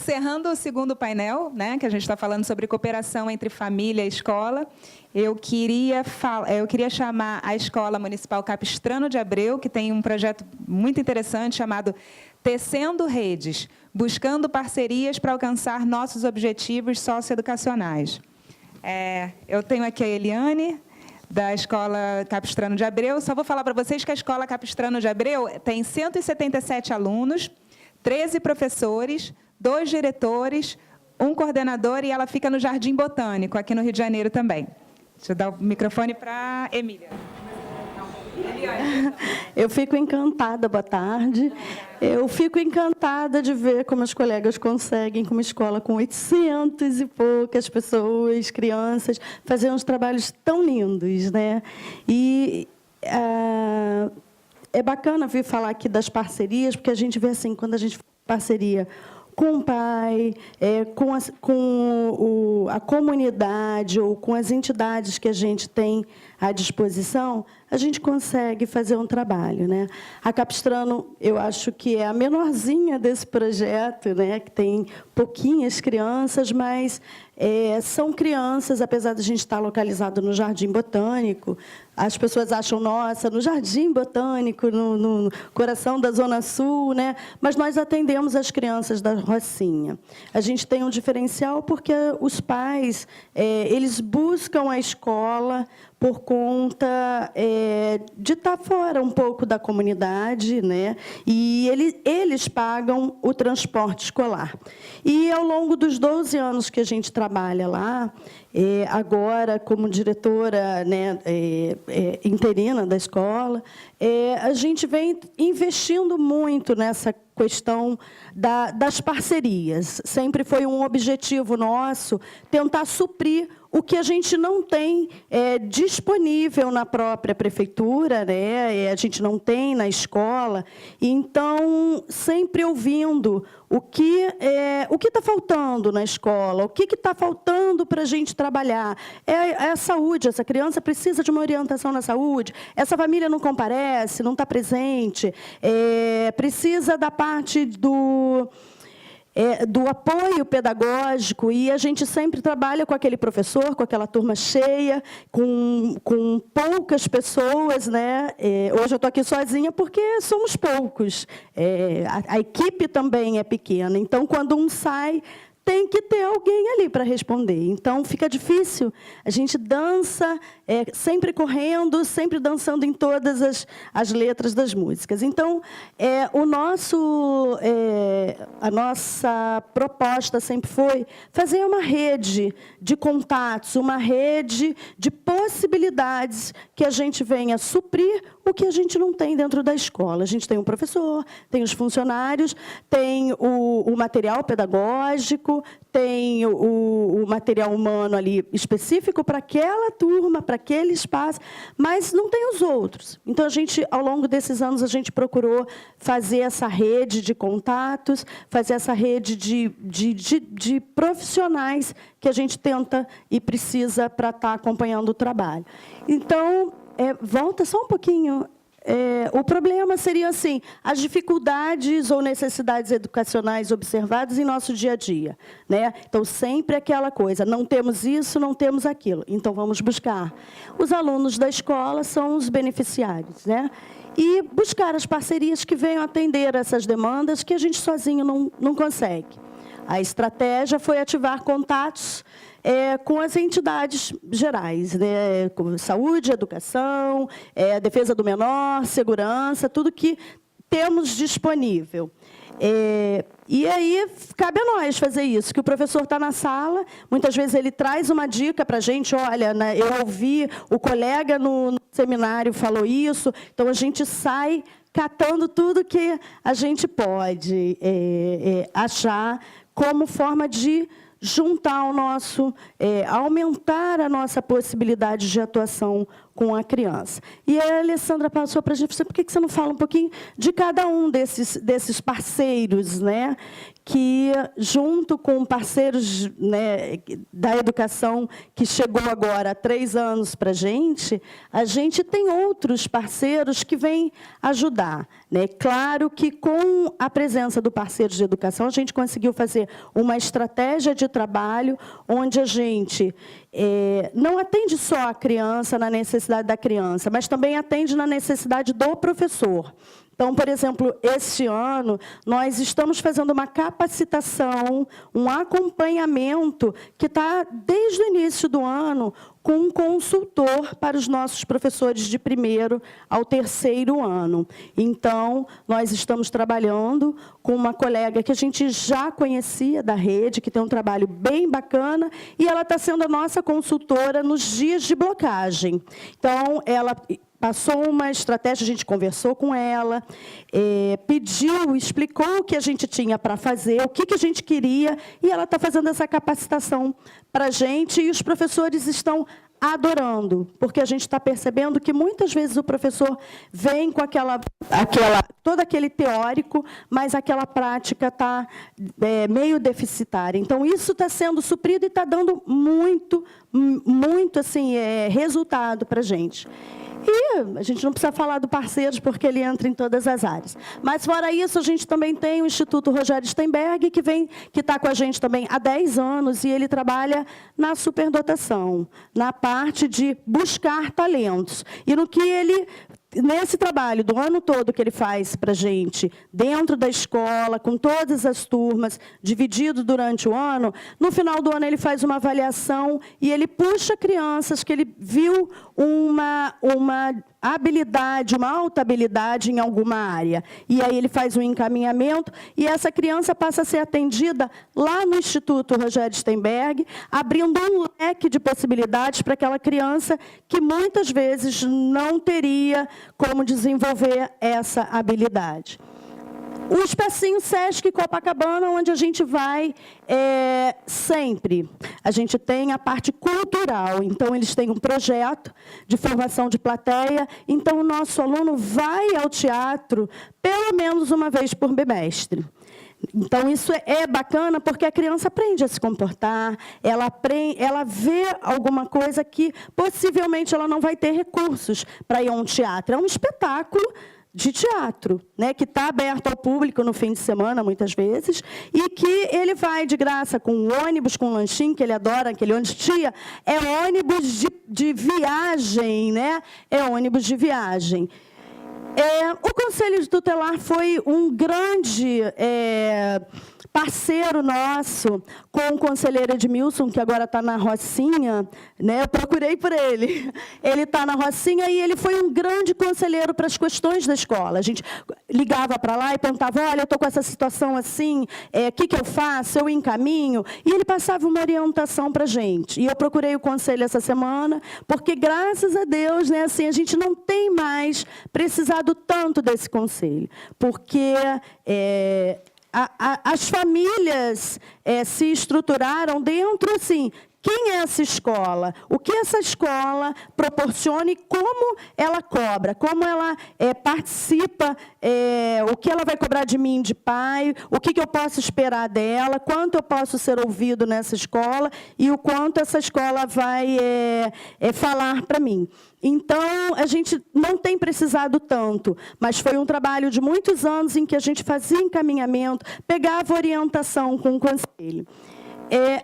encerrando o segundo painel, né, que a gente está falando sobre cooperação entre família e escola, eu queria chamar a Escola Municipal Capistrano de Abreu, que tem um projeto muito interessante chamado Tecendo Redes, buscando parcerias para alcançar nossos objetivos socioeducacionais. Eu tenho aqui a Eliane, da Escola Capistrano de Abreu. Só vou falar para vocês que a Escola Capistrano de Abreu tem 177 alunos, 13 professores, 2 diretores, 1 coordenador, e ela fica no Jardim Botânico, aqui no Rio de Janeiro também. Deixa eu dar o microfone para a Emília. Eu fico encantada, boa tarde. Eu fico encantada de ver como os colegas conseguem, com uma escola com 800 e poucas pessoas, crianças, fazer uns trabalhos tão lindos, né? E é bacana vir falar aqui das parcerias, porque a gente vê assim, quando a gente faz parceria com o pai, com a comunidade ou com as entidades que a gente tem à disposição, a gente consegue fazer um trabalho, né? A Capistrano, eu acho que é a menorzinha desse projeto, né? Que tem pouquinhas crianças, mas são crianças, apesar de a gente estar localizado no Jardim Botânico, as pessoas acham, nossa, no Jardim Botânico, no coração da Zona Sul, né? Mas nós atendemos as crianças da Rocinha. A gente tem um diferencial porque os pais, eles buscam a escola por conta de estar fora um pouco da comunidade, né? E eles pagam o transporte escolar. E, ao longo dos 12 anos que a gente trabalha lá, agora, como diretora, né, interina da escola, a gente vem investindo muito nessa questão das parcerias. Sempre foi um objetivo nosso tentar suprir o que a gente não tem disponível na própria prefeitura, né? A gente não tem na escola. Então, sempre ouvindo o que está faltando na escola, o que está faltando para a gente trabalhar. É a saúde, essa criança precisa de uma orientação na saúde, essa família não comparece, não está presente, precisa da parte do apoio pedagógico, e a gente sempre trabalha com aquele professor, com aquela turma cheia, com poucas pessoas, né? Hoje eu estou aqui sozinha porque somos poucos. A equipe também é pequena, então, quando um sai, tem que ter alguém ali para responder. Então, fica difícil. A gente dança sempre correndo, sempre dançando em todas as letras das músicas. Então, a nossa proposta sempre foi fazer uma rede de contatos, uma rede de possibilidades que a gente venha suprir o que a gente não tem dentro da escola. A gente tem um professor, tem os funcionários, tem o material pedagógico, tem o material humano ali específico para aquela turma, para aquele espaço, mas não tem os outros. Então, ao longo desses anos, a gente procurou fazer essa rede de contatos, fazer essa rede de profissionais que a gente tenta e precisa para estar acompanhando o trabalho. Então, volta só um pouquinho. O problema seria assim, as dificuldades ou necessidades educacionais observadas em nosso dia a dia, né? Então, sempre aquela coisa, não temos isso, não temos aquilo, então vamos buscar. Os alunos da escola são os beneficiários, né? E buscar as parcerias que venham atender essas demandas que a gente sozinho não consegue. A estratégia foi ativar contatos com as entidades gerais, né? Como saúde, educação, defesa do menor, segurança, tudo que temos disponível. E aí, cabe a nós fazer isso, que o professor está na sala, muitas vezes ele traz uma dica para a gente, olha, né, eu ouvi, o colega no seminário falou isso, então a gente sai catando tudo que a gente pode achar como forma de juntar aumentar a nossa possibilidade de atuação com a criança. E a Alessandra passou para a gente, por que você não fala um pouquinho de cada um desses parceiros, né? Que, junto com parceiros, né, da educação, que chegou agora há 3 anos para a gente tem outros parceiros que vêm ajudar, né? Claro que, com a presença do parceiro de educação, a gente conseguiu fazer uma estratégia de trabalho onde a gente não atende só a criança, na necessidade da criança, mas também atende na necessidade do professor. Então, por exemplo, este ano, nós estamos fazendo uma capacitação, um acompanhamento que está, desde o início do ano, com um consultor para os nossos professores de 1º ao 3º ano. Então, nós estamos trabalhando com uma colega que a gente já conhecia da rede, que tem um trabalho bem bacana, e ela está sendo a nossa consultora nos dias de blocagem. Então, ela passou uma estratégia, a gente conversou com ela, pediu, explicou o que a gente tinha para fazer, o que a gente queria, e ela está fazendo essa capacitação para a gente, e os professores estão adorando, porque a gente está percebendo que, muitas vezes, o professor vem com todo aquele teórico, mas aquela prática está meio deficitária. Então, isso está sendo suprido e está dando muito assim, resultado para a gente. E a gente não precisa falar do parceiros, porque ele entra em todas as áreas. Mas, fora isso, a gente também tem o Instituto Rogério Steinberg, que está com a gente também há 10 anos, e ele trabalha na superdotação, na parte de buscar talentos. E no que ele, nesse trabalho do ano todo que ele faz para a gente, dentro da escola, com todas as turmas, dividido durante o ano, no final do ano ele faz uma avaliação e ele puxa crianças que ele viu uma habilidade, uma alta habilidade em alguma área. E aí ele faz um encaminhamento e essa criança passa a ser atendida lá no Instituto Rogério Steinberg, abrindo um leque de possibilidades para aquela criança que, muitas vezes, não teria como desenvolver essa habilidade. O Espacinho Sesc Copacabana, onde a gente vai sempre. A gente tem a parte cultural, então eles têm um projeto de formação de plateia, então o nosso aluno vai ao teatro pelo menos uma vez por bimestre. Então, isso é bacana, porque a criança aprende a se comportar, ela vê alguma coisa que, possivelmente, ela não vai ter recursos para ir a um teatro. É um espetáculo de teatro, né, que está aberto ao público no fim de semana, muitas vezes, e que ele vai de graça com um ônibus, com um lanchinho, que ele adora, aquele ônibus tia, é ônibus de viagem, né? É ônibus de viagem. O Conselho Tutelar foi um grande parceiro nosso, com o conselheiro Edmilson, que agora está na Rocinha, né? Eu procurei por ele. Ele está na Rocinha e ele foi um grande conselheiro para as questões da escola. A gente ligava para lá e perguntava, olha, eu estou com essa situação assim, o que eu faço? Eu encaminho? E ele passava uma orientação para a gente. E eu procurei o conselho essa semana, porque, graças a Deus, né, assim, a gente não tem mais precisado tanto desse conselho, porque as famílias se estruturaram dentro, assim, quem é essa escola? O que essa escola proporciona e como ela cobra? Como ela participa? O que ela vai cobrar de mim, de pai? O que eu posso esperar dela? Quanto eu posso ser ouvido nessa escola? E o quanto essa escola vai falar para mim? Então, a gente não tem precisado tanto, mas foi um trabalho de muitos anos em que a gente fazia encaminhamento, pegava orientação com o conselho.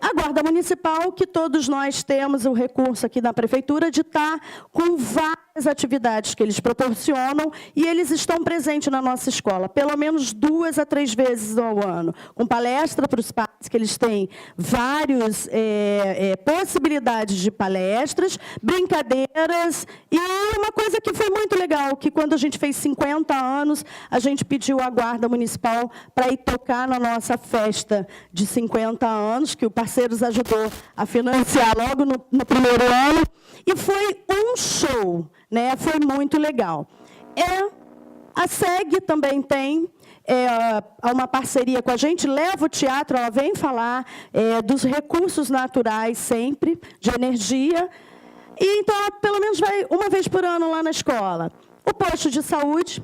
A Guarda Municipal, que todos nós temos o recurso aqui na Prefeitura de estar com várias atividades que eles proporcionam, e eles estão presentes na nossa escola, pelo menos 2 a 3 vezes ao ano, com palestra para os pais, que eles têm várias possibilidades de palestras, brincadeiras, e uma coisa que foi muito legal, que quando a gente fez 50 anos, a gente pediu à Guarda Municipal para ir tocar na nossa festa de 50 anos, que o Parceiros ajudou a financiar logo no primeiro ano, e foi um show, né? Foi muito legal. A SEG também tem uma parceria com a gente, leva o teatro, ela vem falar dos recursos naturais sempre, de energia. E, então, ela, pelo menos, vai uma vez por ano lá na escola. O posto de saúde,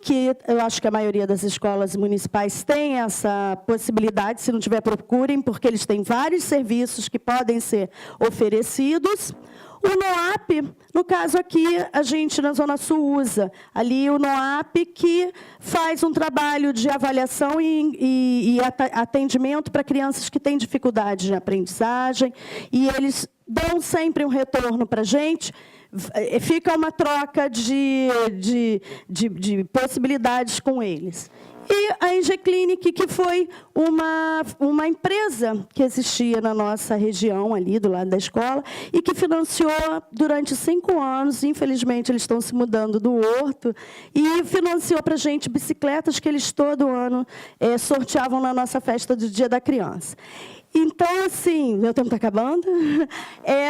que eu acho que a maioria das escolas municipais tem essa possibilidade, se não tiver, procurem, porque eles têm vários serviços que podem ser oferecidos. O NOAP, no caso aqui, a gente na Zona Sul usa ali o NOAP, que faz um trabalho de avaliação e atendimento para crianças que têm dificuldade de aprendizagem, e eles dão sempre um retorno para a gente. Fica uma troca de possibilidades com eles. E a Engeclinic, que foi uma empresa que existia na nossa região, ali do lado da escola, e que financiou durante 5 anos, infelizmente eles estão se mudando do Horto, e financiou para a gente bicicletas que eles todo ano sorteavam na nossa festa do Dia da Criança. Então, assim, meu tempo está acabando,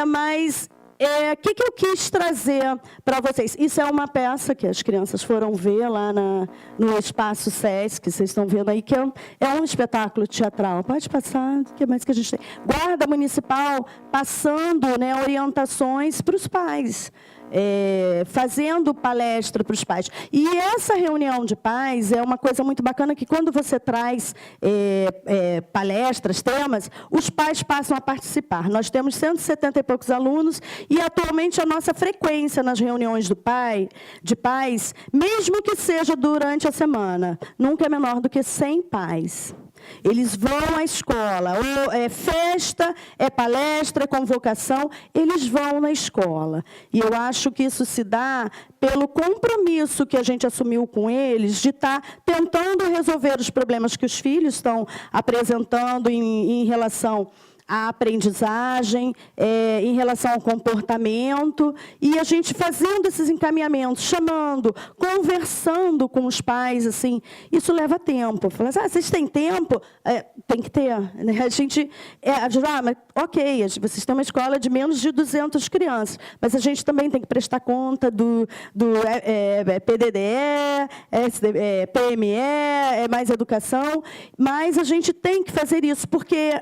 mas... O que eu quis trazer para vocês? Isso é uma peça que as crianças foram ver lá no Espaço SESC, que vocês estão vendo aí, que é um espetáculo teatral. Pode passar, o que mais que a gente tem? Guarda Municipal passando, né, orientações para os pais. Fazendo palestra para os pais. E essa reunião de pais é uma coisa muito bacana, que quando você traz palestras, temas, os pais passam a participar. Nós temos 170 e poucos alunos, e atualmente a nossa frequência nas reuniões de pais, mesmo que seja durante a semana, nunca é menor do que 100 pais. Eles vão à escola, ou é festa, é palestra, é convocação, eles vão na escola. E eu acho que isso se dá pelo compromisso que a gente assumiu com eles de estar tentando resolver os problemas que os filhos estão apresentando em relação à aprendizagem, em relação ao comportamento, e a gente fazendo esses encaminhamentos, chamando, conversando com os pais, assim, isso leva tempo. Falar assim, vocês têm tempo? Tem que ter. Né? A gente, mas, ok, vocês têm uma escola de menos de 200 crianças, mas a gente também tem que prestar conta do PDDE, PME, mais educação, mas a gente tem que fazer isso, porque...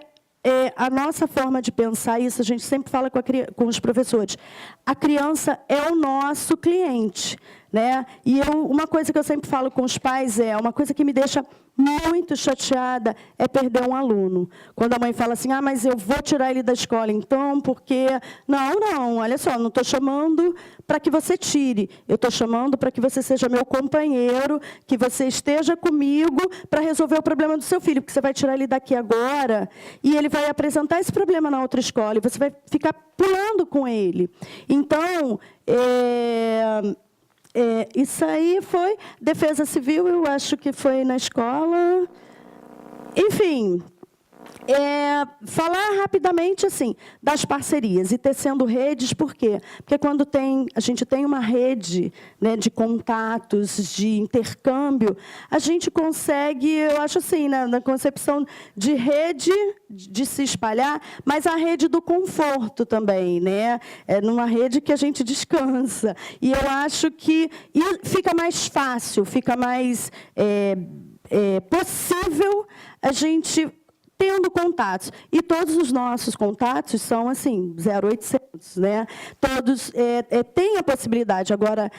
a nossa forma de pensar isso, a gente sempre fala com os professores. A criança é o nosso cliente, né? E uma coisa que eu sempre falo com os pais uma coisa que me deixa muito chateada é perder um aluno. Quando a mãe fala assim, mas eu vou tirar ele da escola então, porque... Não, olha só, não estou chamando para que você tire, eu estou chamando para que você seja meu companheiro, que você esteja comigo para resolver o problema do seu filho, porque você vai tirar ele daqui agora e ele vai apresentar esse problema na outra escola e você vai ficar pulando com ele. Então, isso aí foi Defesa Civil, eu acho que foi na escola. Enfim, falar rapidamente assim das parcerias e tecendo redes, por quê? Porque quando a gente tem uma rede, né, de contatos, de intercâmbio, a gente consegue, eu acho assim, na concepção de rede de se espalhar, mas a rede do conforto também, né? Numa rede que a gente descansa. E eu acho que fica mais fácil, fica mais possível a gente tendo contatos. E todos os nossos contatos são, assim, 0800, né? Todos têm a possibilidade. Agora,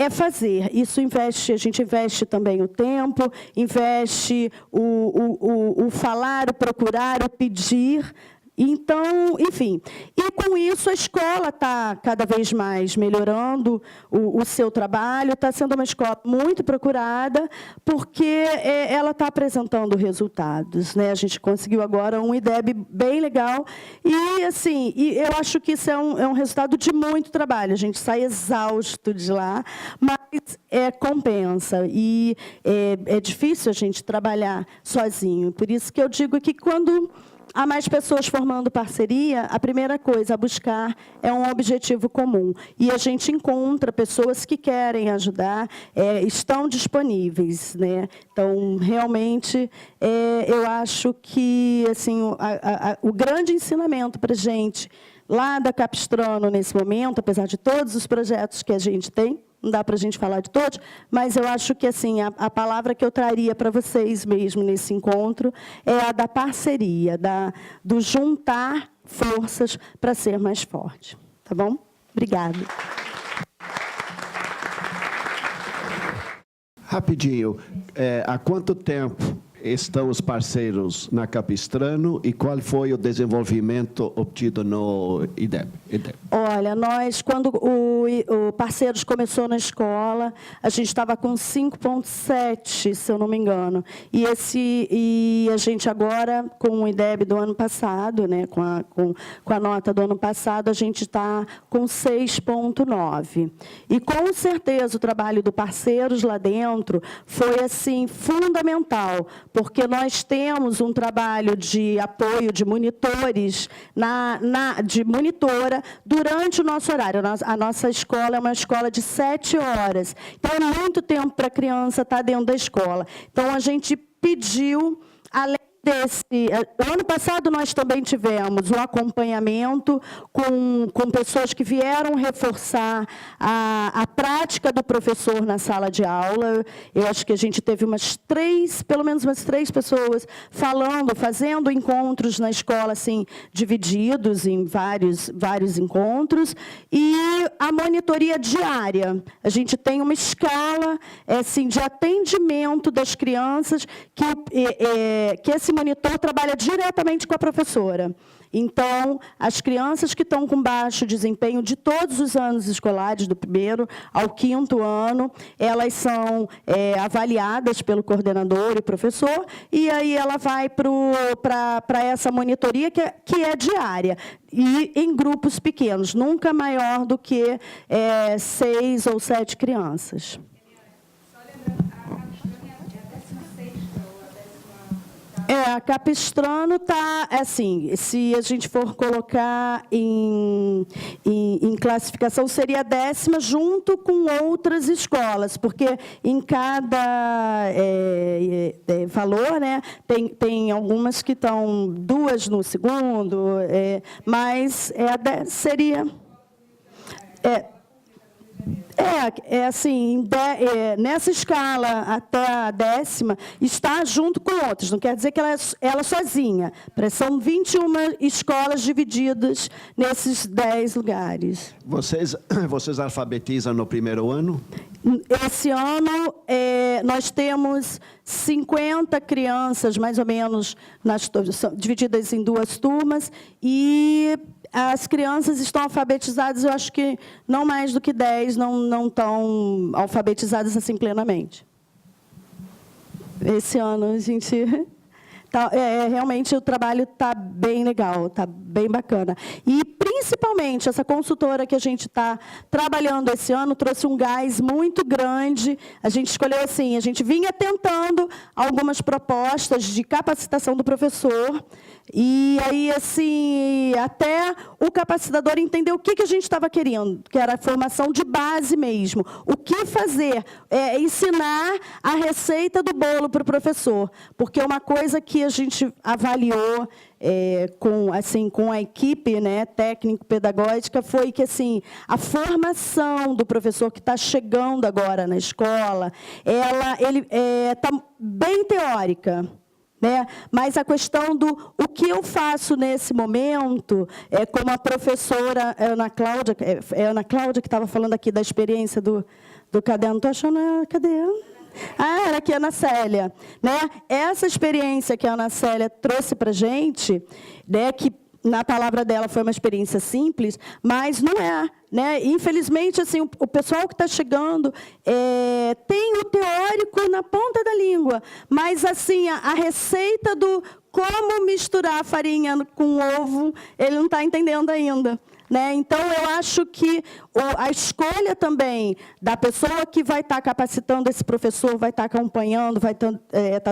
fazer. Isso a gente investe também o tempo, investe o falar, o procurar, o pedir. Então, enfim, e com isso a escola está cada vez mais melhorando o seu trabalho, está sendo uma escola muito procurada, porque ela está apresentando resultados, né? A gente conseguiu agora um IDEB bem legal, e assim, eu acho que isso é um resultado de muito trabalho, a gente sai exausto de lá, mas compensa, e é difícil a gente trabalhar sozinho, por isso que eu digo que quando há mais pessoas formando parceria, a primeira coisa a buscar é um objetivo comum. E a gente encontra pessoas que querem ajudar, estão disponíveis, né? Então, realmente, eu acho que assim, o grande ensinamento para a gente, lá da Capistrano, nesse momento, apesar de todos os projetos que a gente tem, não dá para a gente falar de todos, mas eu acho que assim, a palavra que eu traria para vocês mesmo nesse encontro é a da parceria, do juntar forças para ser mais forte. Tá bom? Obrigada. Rapidinho, há quanto tempo estão os parceiros na Capistrano e qual foi o desenvolvimento obtido no IDEB? Olha, nós, quando o Parceiros começou na escola, a gente estava com 5,7, se eu não me engano. E a gente agora, com o IDEB do ano passado, né, com a nota do ano passado, a gente está com 6,9. E, com certeza, o trabalho do Parceiros lá dentro foi, assim, fundamental, porque nós temos um trabalho de apoio de monitores, de monitora, durante o nosso horário. A nossa escola é uma escola de 7 horas. Então, é muito tempo para a criança estar dentro da escola. Então, a gente pediu, além o ano passado, nós também tivemos um acompanhamento com pessoas que vieram reforçar a prática do professor na sala de aula. Eu acho que a gente teve pelo menos umas 3 pessoas fazendo encontros na escola, assim, divididos em vários encontros. E a monitoria diária. A gente tem uma escala, assim, de atendimento das crianças que esse monitor trabalha diretamente com a professora. Então, as crianças que estão com baixo desempenho de todos os anos escolares, do 1º ao 5º ano, elas são avaliadas pelo coordenador e professor, e aí ela vai para essa monitoria que é diária, e em grupos pequenos, nunca maior do que 6 ou 7 crianças. A Capistrano está, assim, se a gente for colocar em classificação, seria a 10ª junto com outras escolas, porque em cada valor, né, tem algumas que estão 2 no segundo, mas seria... assim, nessa escala até a 10ª, está junto com outras. Não quer dizer que ela sozinha. São 21 escolas divididas nesses 10 lugares. Vocês alfabetizam no 1º ano? Esse ano, nós temos 50 crianças, mais ou menos, divididas em 2 turmas, e as crianças estão alfabetizadas, eu acho que não mais do que 10 não estão alfabetizadas assim plenamente. Esse ano, a gente... realmente, o trabalho está bem legal, está bem bacana. E, principalmente, essa consultora que a gente está trabalhando esse ano trouxe um gás muito grande. A gente escolheu assim, a gente vinha tentando algumas propostas de capacitação do professor, e aí, assim, até o capacitador entendeu o que a gente estava querendo, que era a formação de base mesmo. O que fazer? Ensinar a receita do bolo para o professor, porque uma coisa que a gente avaliou com a equipe, né, técnico-pedagógica foi que, assim, a formação do professor que está chegando agora na escola, ele está bem teórica, né? Mas a questão o que eu faço nesse momento, como a professora Ana Cláudia, que estava falando aqui da experiência do caderno, estou achando, cadê ela? Era aqui a Ana Célia, né? Essa experiência que a Ana Célia trouxe para a gente, né, que na palavra dela foi uma experiência simples, mas não é, né? Infelizmente, assim, o pessoal que está chegando tem o teórico na ponta da língua, mas, assim, a receita do como misturar a farinha com ovo, ele não está entendendo ainda. Né? Então, eu acho que a escolha também da pessoa que vai estar capacitando esse professor, vai estar acompanhando, vai estar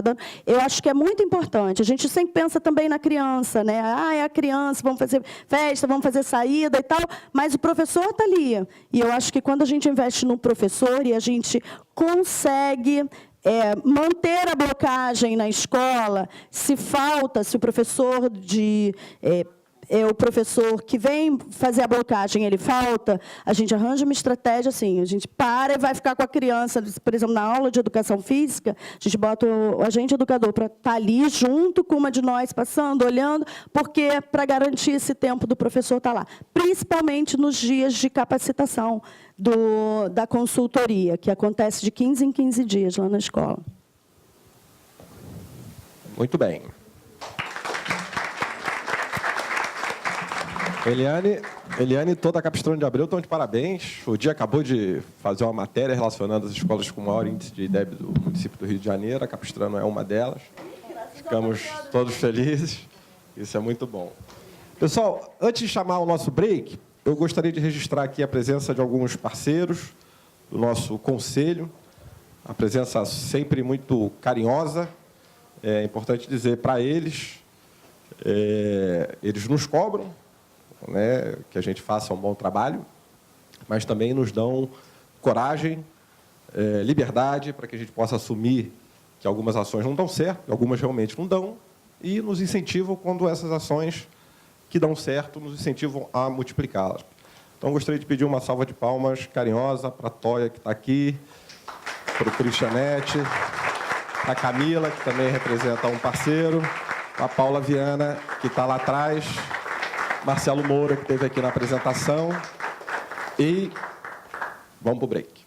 dando, eu acho que é muito importante. A gente sempre pensa também na criança, né? É a criança, vamos fazer festa, vamos fazer saída e tal, mas o professor está ali. E eu acho que quando a gente investe no professor e a gente consegue manter a blocagem na escola, se o professor o professor que vem fazer a blocagem, ele falta, a gente arranja uma estratégia assim, a gente para e vai ficar com a criança, por exemplo, na aula de educação física, a gente bota o agente educador para estar ali junto com uma de nós, passando, olhando, porque para garantir esse tempo do professor estar lá, principalmente nos dias de capacitação da consultoria, que acontece de 15 em 15 dias lá na escola. Muito bem. Eliane e toda a Capistrano de Abreu estão de parabéns. O dia acabou de fazer uma matéria relacionando as escolas com maior índice de IDEB do município do Rio de Janeiro. A Capistrano é uma delas. Ficamos todos felizes. Isso é muito bom. Pessoal, antes de chamar o nosso break, eu gostaria de registrar aqui a presença de alguns parceiros do nosso conselho. A presença sempre muito carinhosa. É importante dizer para eles, eles nos cobram, né, que a gente faça um bom trabalho, mas também nos dão coragem, liberdade, para que a gente possa assumir que algumas ações não dão certo, algumas realmente não dão, e nos incentivam quando essas ações que dão certo nos incentivam a multiplicá-las. Então, gostaria de pedir uma salva de palmas carinhosa para a Toia, que está aqui, para o Cristianete, para a Camila, que também representa um parceiro, a Paula Viana, que está lá atrás, Marcelo Moura, que esteve aqui na apresentação, e vamos para o break.